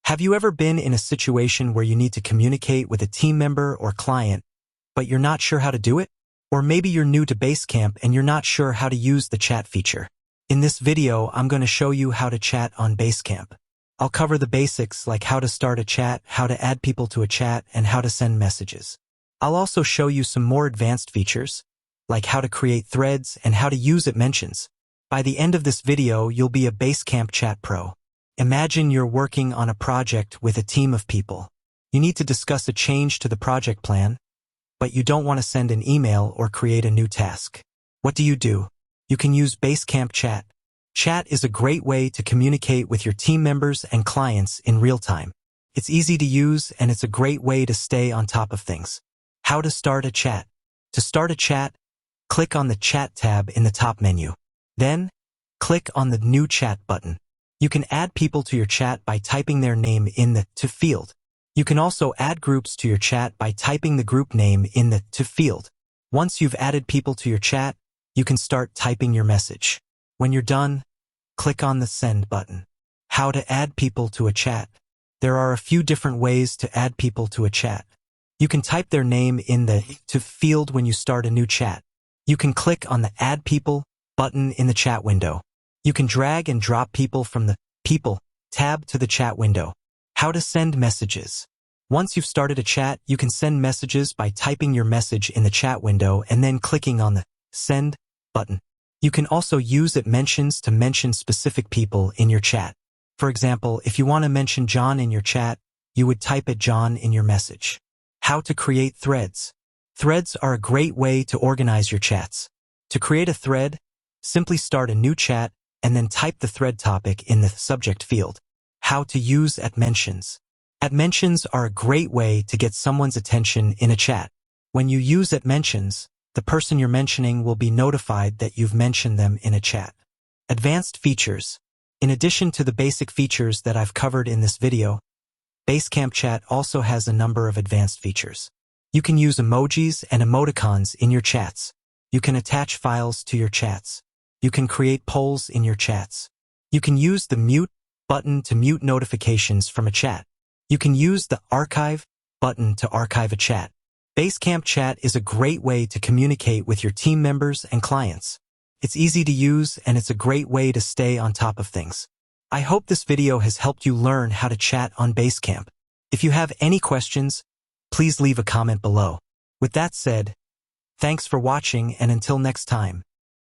Have you ever been in a situation where you need to communicate with a team member or client, but you're not sure how to do it? Or maybe you're new to Basecamp and you're not sure how to use the chat feature. In this video, I'm going to show you how to chat on Basecamp. I'll cover the basics like how to start a chat, how to add people to a chat, and how to send messages. I'll also show you some more advanced features, like how to create threads and how to use mentions. By the end of this video, you'll be a Basecamp chat pro. Imagine you're working on a project with a team of people. You need to discuss a change to the project plan, but you don't want to send an email or create a new task. What do? You can use Basecamp Chat. Chat is a great way to communicate with your team members and clients in real time. It's easy to use and it's a great way to stay on top of things. How to start a chat. To start a chat, click on the Chat tab in the top menu. Then, click on the New Chat button. You can add people to your chat by typing their name in the To field. You can also add groups to your chat by typing the group name in the To field. Once you've added people to your chat, you can start typing your message. When you're done, click on the Send button. How to add people to a chat. There are a few different ways to add people to a chat. You can type their name in the To field when you start a new chat. You can click on the Add People button in the chat window. You can drag and drop people from the People tab to the chat window. How to send messages. Once you've started a chat, you can send messages by typing your message in the chat window and then clicking on the Send button. You can also use mentions to mention specific people in your chat. For example, if you want to mention John in your chat, you would type John in your message. How to create threads. Threads are a great way to organize your chats. To create a thread, simply start a new chat and then type the thread topic in the subject field. How to use mentions. Mentions are a great way to get someone's attention in a chat. When you use mentions, the person you're mentioning will be notified that you've mentioned them in a chat. Advanced features. In addition to the basic features that I've covered in this video, Basecamp Chat also has a number of advanced features. You can use emojis and emoticons in your chats. You can attach files to your chats. You can create polls in your chats. You can use the Mute button to mute notifications from a chat. You can use the Archive button to archive a chat. Basecamp Chat is a great way to communicate with your team members and clients. It's easy to use and it's a great way to stay on top of things. I hope this video has helped you learn how to chat on Basecamp. If you have any questions, please leave a comment below. With that said, thanks for watching and until next time.